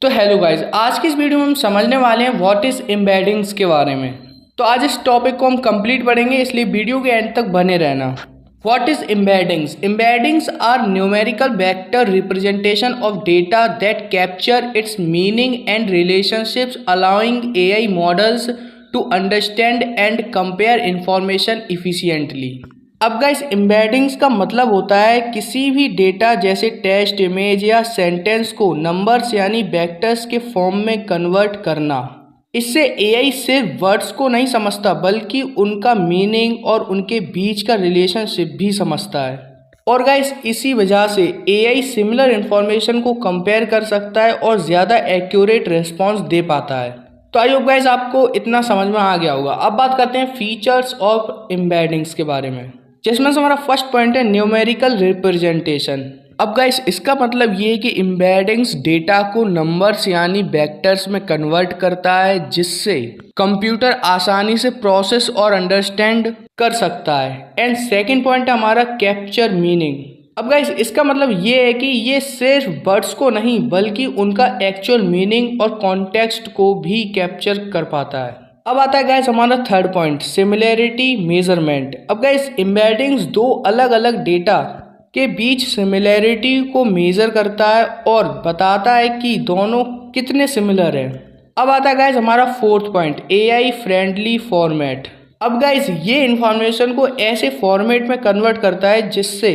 तो hello guys, आज की इस वीडियो में हम समझने वाले हैं व्हाट इज एम्बेडिंग्स के बारे में। तो आज इस टॉपिक को हम कंप्लीट पढ़ेंगे, इसलिए वीडियो के एंड तक बने रहना। What is embeddings? Embeddings are numerical vector representation of data that capture its meaning and relationships allowing AI models to understand and compare information efficiently. अब गाइस, एम्बेडिंग्स का मतलब होता है किसी भी डेटा जैसे टेक्स्ट, इमेज या सेंटेंस को नंबर्स यानी वेक्टर्स के फॉर्म में कन्वर्ट करना। इससे एआई सिर्फ वर्ड्स को नहीं समझता बल्कि उनका मीनिंग और उनके बीच का रिलेशनशिप भी समझता है। और गाइस, इसी वजह से एआई सिमिलर इन्फॉर्मेशन को कंपेयर कर सकता है और ज़्यादा एक्यूरेट रिस्पॉन्स दे पाता है। तो आई होप गाइस आपको इतना समझ में आ गया होगा। अब बात करते हैं फीचर्स ऑफ एम्बेडिंग्स के बारे में, जिसमें से हमारा फर्स्ट पॉइंट है न्यूमेरिकल रिप्रेजेंटेशन। अब गाइस, इसका मतलब ये है कि एम्बेडिंग्स डेटा को नंबर्स यानी वेक्टर्स में कन्वर्ट करता है, जिससे कंप्यूटर आसानी से प्रोसेस और अंडरस्टैंड कर सकता है। एंड सेकंड पॉइंट है हमारा कैप्चर मीनिंग। अब गाइस, इसका मतलब ये है कि ये सिर्फ वर्ड्स को नहीं बल्कि उनका एक्चुअल मीनिंग और कॉन्टेक्स्ट को भी कैप्चर कर पाता है। अब आता है गाइस हमारा थर्ड पॉइंट, सिमिलैरिटी मेजरमेंट। अब गाइस, एम्बेडिंग्स दो अलग अलग डेटा के बीच सिमिलैरिटी को मेजर करता है और बताता है कि दोनों कितने सिमिलर हैं। अब आता है गाइस हमारा fourth point, AI friendly format. अब गाइस, ये इंफॉर्मेशन को ऐसे फॉर्मेट में कन्वर्ट करता है जिससे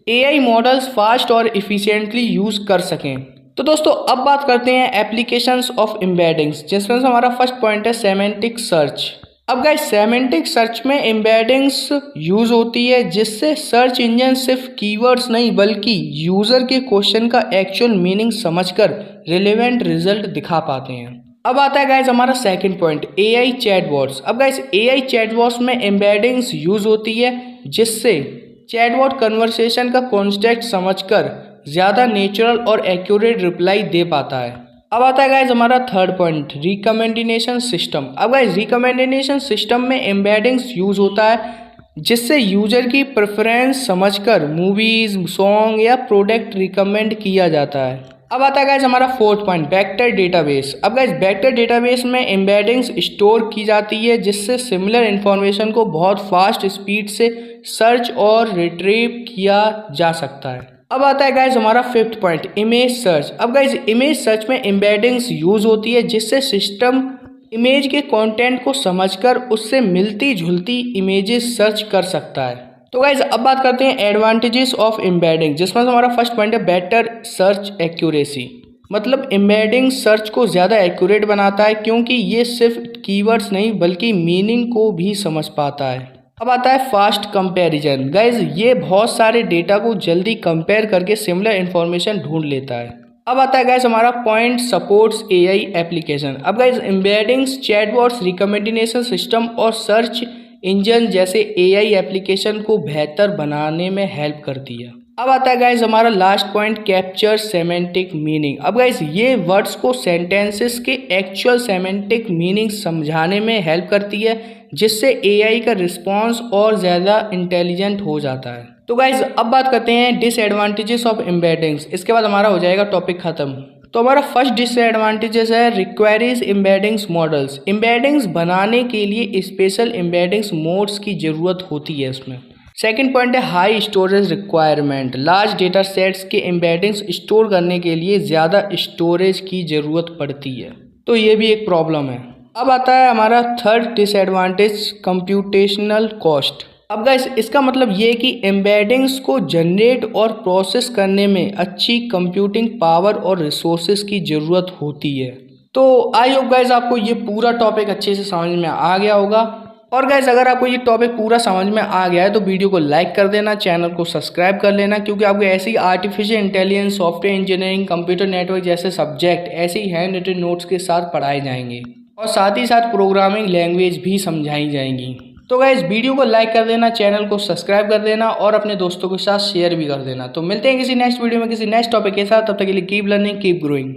एआई मॉडल्स फास्ट और इफिशिएंटली यूज कर सकें। तो दोस्तों, अब बात करते हैं एप्लीकेशंस ऑफ एम्बेडिंग्स, जिसमें से हमारा फर्स्ट पॉइंट है सेमेंटिक सर्च। अब गाइस, सेमेंटिक सर्च में एम्बेडिंग्स यूज होती है, जिससे सर्च इंजन सिर्फ कीवर्ड्स नहीं बल्कि यूजर के क्वेश्चन का एक्चुअल मीनिंग समझकर रिलेवेंट रिजल्ट दिखा पाते हैं। अब आता है गाइस हमारा सेकंड पॉइंट, एआई चैटबॉट्स। अब गाइस, एआई चैटबॉट्स में एम्बेडिंग्स यूज होती है, जिससे चैटबॉट कन्वर्सेशन का कॉन्टेक्स्ट समझकर ज़्यादा नेचुरल और एक्यूरेट रिप्लाई दे पाता है। अब आता है गाइस हमारा थर्ड पॉइंट, रिकमेंडेशन सिस्टम। अब गाइस, रिकमेंडेशन सिस्टम में एम्बेडिंग्स यूज होता है, जिससे यूजर की प्रेफरेंस समझकर मूवीज, सॉन्ग या प्रोडक्ट रिकमेंड किया जाता है। अब आता है गाइस हमारा फोर्थ पॉइंट, वेक्टर डेटाबेस। अब गाइस, वेक्टर डेटाबेस में एम्बेडिंग्स स्टोर की जाती है, जिससे सिमिलर इन्फॉर्मेशन को बहुत फास्ट स्पीड से सर्च और रिट्रीव किया जा सकता है। अब आता है गाइस हमारा फिफ्थ पॉइंट, इमेज सर्च। अब गाइस, इमेज सर्च में एम्बेडिंग्स यूज होती है, जिससे सिस्टम इमेज के कंटेंट को समझकर उससे मिलती जुलती इमेजेस सर्च कर सकता है। तो गाइस, अब बात करते हैं एडवांटेजेस ऑफ एम्बेडिंग, जिसमें हमारा फर्स्ट पॉइंट है बेटर सर्च एक्यूरेसी। मतलब एम्बेडिंग सर्च को ज़्यादा एक्यूरेट बनाता है, क्योंकि ये सिर्फ कीवर्ड्स नहीं बल्कि मीनिंग को भी समझ पाता है। अब आता है फास्ट कंपैरिजन। गाइज, ये बहुत सारे डेटा को जल्दी कंपेयर करके सिमिलर इन्फॉर्मेशन ढूंढ लेता है। अब आता है गाइज हमारा पॉइंट, सपोर्ट्स एआई एप्लीकेशन। अब guys, embeddings chatbots, recommendation system और सर्च इंजन जैसे एआई एप्लीकेशन को बेहतर बनाने में हेल्प करती है। अब आता है गाइज हमारा last point, capture semantic meaning. अब गाइज, ये वर्ड्स को सेंटेंसेस के एक्चुअल सेमेंटिक मीनिंग समझाने में हेल्प करती है, जिससे एआई का रिस्पॉन्स और ज़्यादा इंटेलिजेंट हो जाता है। तो गाइज, अब बात करते हैं डिसएडवांटेजेस ऑफ एम्बेडिंग्स। इसके बाद हमारा हो जाएगा टॉपिक खत्म। तो हमारा फर्स्ट डिसएडवांटेजेस है रिक्वायरीज एम्बेडिंग्स मॉडल्स। एम्बेडिंग्स बनाने के लिए स्पेशल एम्बेडिंग्स मोड्स की ज़रूरत होती है इसमें। सेकेंड पॉइंट है high storage requirement. Large data sets के एम्बेडिंग्स स्टोर करने के लिए ज़्यादा स्टोरेज की ज़रूरत पड़ती है, तो ये भी एक प्रॉब्लम है। अब आता है हमारा थर्ड डिसएडवांटेज, कंप्यूटेशनल कॉस्ट। अब गाइस, इसका मतलब ये कि एम्बेडिंग्स को जनरेट और प्रोसेस करने में अच्छी कंप्यूटिंग पावर और रिसोर्सेज की ज़रूरत होती है। तो आई होप गाइस आपको ये पूरा टॉपिक अच्छे से समझ में आ गया होगा। और गाइस, अगर आपको ये टॉपिक पूरा समझ में आ गया है तो वीडियो को लाइक कर देना, चैनल को सब्सक्राइब कर लेना, क्योंकि आपको ऐसे ही artificial intelligence, software engineering, computer network जैसे सब्जेक्ट ऐसे ही हैंड रिटन नोट्स के साथ पढ़ाए जाएंगे और साथ ही साथ प्रोग्रामिंग लैंग्वेज भी समझाई जाएंगी। तो गाइस, वीडियो को लाइक कर देना, चैनल को सब्सक्राइब कर देना और अपने दोस्तों के साथ शेयर भी कर देना। तो मिलते हैं किसी नेक्स्ट वीडियो में किसी नेक्स्ट टॉपिक के साथ। तब तक के लिए कीप लर्निंग, कीप ग्रोइंग।